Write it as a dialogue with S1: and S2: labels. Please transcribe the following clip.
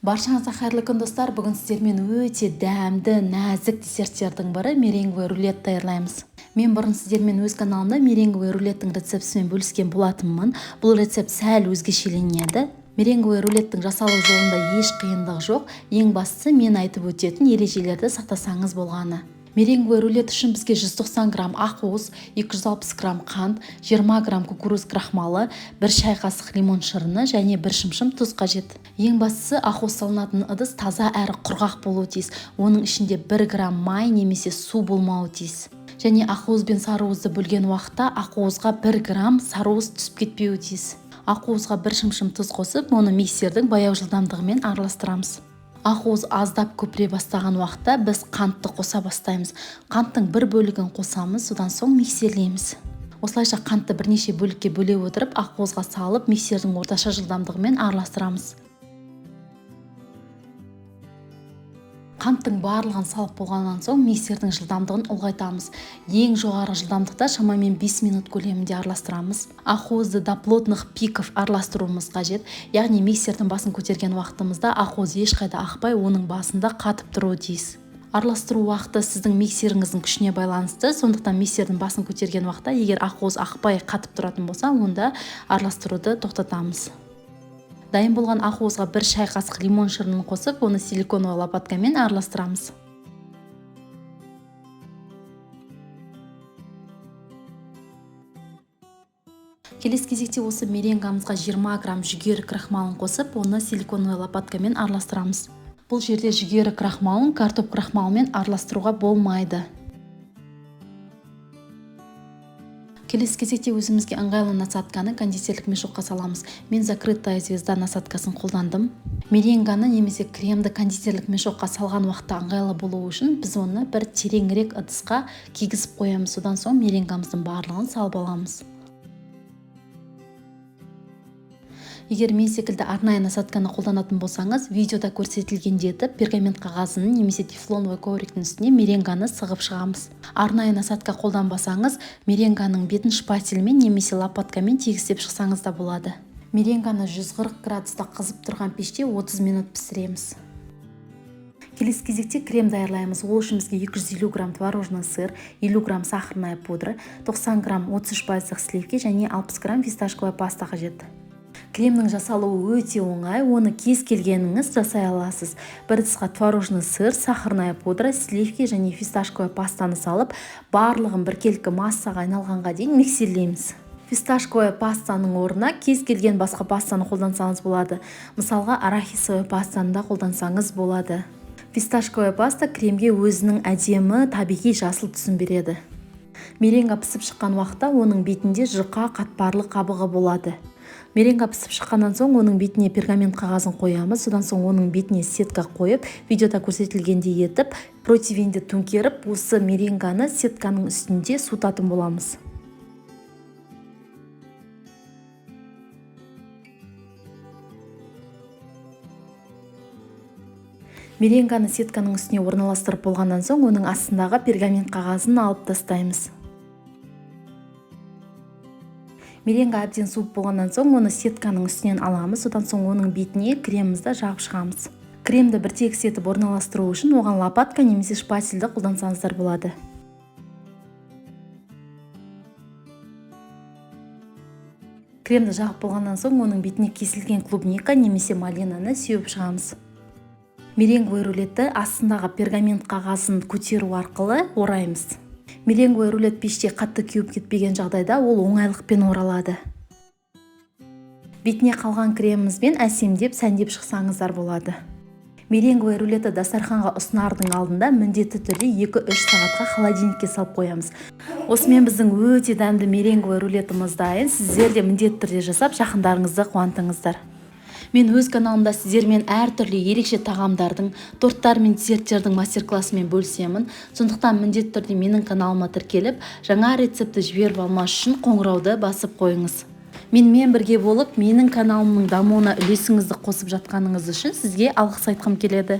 S1: Баршаңызға қайырлы күн достар. Бүгін сіздермен өте дәмді, нәзік десерттердің бірі меренговый рулет даярлаймыз. Мен бұрын сіздермен өз каналымда меренговый рулеттің рецептісімен бөліскен болатынмын. Бұл рецепт сәл өзгешеленеді. Меренговый рулеттің жасалу жолында еш қиындық жоқ. Ең бастысы мен айтып өтетін ережелерді сақтасаңыз болғаны. Меренговый рулет үшін бізге 190 грамм ақуыз, 260 грамм қант, 20 грамм кукуруз крахмалы, 1 шай қасық лимон шырыны және 1 шымшым тұз қажет. Ең бастысы ақуыз салынатын ыдыс таза әрі құрғақ болуы тиіс. Оның ішінде 1 грамм май немесе су болмауы тиіс. Және ақуыз бен сарыуызды бөлген уақытта ақуызға 1 грамм сарыуыз түсіп кетпеуі тиіс. Ақуызға 1 шымшым тұз қосып, оны миксердің баяу жылдамдығымен араластырамыз. Ақуыз аздап көпіре бастаған уақытта біз қантты қоса бастаймыз. Қанттың бір бөлігін қосамыз, содан соң миксерлейміз. Осылайша қантты бірнеше бөлікке бөле отырып, ақуызға салып, миксердің орташа жылдамдығымен араластырамыз. Қанттың барлығын салып болғаннан соң миксердің жылдамдығын ұлғайтамыз. Ең жоғары жылдамдықта шамамен 5 минут көлемінде араластырамыз. Ақуызды до плотных пиков араластыруымыз қажет. Яғни миксердің басын көтерген уақытымызда ақуыз ешқайда ақпай, оның басында қатып тұруы тиіс. Араластыру уақыты сіздің миксеріңіздің күшіне байланысты. Сондықтан миксердің басын көтерген уақытта, егер ақуыз ақпай қатып тұратын болса, онда араластыруды тоқтатамыз. Дайын болған ақуызға 1 шай қасық лимон шырынын қосып, оны силиконовый лопаткамен араластырамыз. Келесі кезекте осы меренгамызға 20 грамм жүгері крахмалын қосып, оны силиконовый лопаткамен араластырамыз. Бұл жерде жүгері крахмалын картоп крахмалымен араластыруға болмайды. Келесі кезекте өзімізге ыңғайлы насадканы кондитерлік мешокқа саламыз. Мен закрытая звезда насадкасын қолдандым. Меренганы немесе кремді кондитерлік мешокқа салған уақытта ыңғайлы болуы үшін біз оны бір тереңірек ыдысқа кигізіп қоямыз. Содан соң меренгамыздың барлығын салып аламыз. Егер мен секілді арнайы насадканы қолданатын болсаңыз, видеода көрсетілгендей етіп пергамент қағазының немесе тефлоновый ковриктің үстіне меренганы сығып шығамыз. Арнайы насадка қолданбасаңыз, меренганың бетін шпательмен немесе лопаткамен тегістеп шықсаңыз да болады. Меренганы 140 градуста қызып тұрған пеште 30 минут пісіреміз. Келесі кезекте крем даярлаймыз. Ол үшін бізге 250 грамм творожный сыр, 50 грамм сахарная пудра, 90 грамм 33% сливки және 60 грамм фисташковая паста қажет. Кремнің жасалуы өте оңай, оны кез келгеніңіз жасай аласыз. Бір ыдысқа творожный сыр, сахарная пудра, сливки және фисташковая пастаны салып, барлығын біркелкі массаға айналғанға дейін миксерлейміз. Фисташковая пастаның орнына кез келген басқа пастаны қолдансаңыз болады. Мысалға арахисовый пастаны да қолдансаңыз болады. Фисташковая паста кремге өзінің әдемі, табиғи жасыл түсін береді. Меренга пісіп шыққан уақытта оның бетінде жұқа қатпарлы қабығы болады. Меренга пісіп шыққаннан соң оның бетіне пергамент қағазын қоямыз. Содан соң оның бетіне сетка қойып, видеода көрсетілгендей етіп, противеньді төңкеріп, осы меренганы сетканың үстінде суытатын боламыз. Меренганы сетканың үстіне орналастырып болғаннан соң, оның астындағы пергамент қағазын алып тастаймыз. Меренга әбден суып болғаннан соң, оны сетканың үстінен аламыз. Содан соң оның бетіне кремімізді жағып шығамыз. Кремді бір тегіс етіп орналастыру үшін оған лопатка немесе шпательді қолдансаңыздар болады. Кремді жағып болғаннан соң, оның бетіне кесілген клубника немесе малинаны сеуіп шығамыз. Меренговый рулетті астындағы пергамент қағазын көтеру арқылы ораймыз. Меренговый рулет пеште қатты кеуіп кетпеген жағдайда ол оңайлықпен оралады. Бетіне қалған кремімізбен әсемдеп, сәндеп шықсаңыздар болады. Меренговый рулетті дастарханға ұсынардың алдында міндетті түрде 2-3 сағатқа холодильникке салып қоямыз. Осымен біздің өте дәмді меренговый рулетіміз дайын. Сіздер де міндетті түрде жасап, жақындарыңызды қуантыңыздар. Мен өз каналымда сіздермен әртүрлі ерекше тағамдардың, торттар мен десерттердің мастер-классымен бөлісемін. Сондықтан міндетті түрде менің каналыма тіркеліп, жаңа рецепті жіберіп алмас үшін қоңырауды басып қойыңыз. Менімен бірге болып, менің каналымның дамуына үлесіңізді қосып жатқаныңыз үшін сізге алғыс айтқым келеді.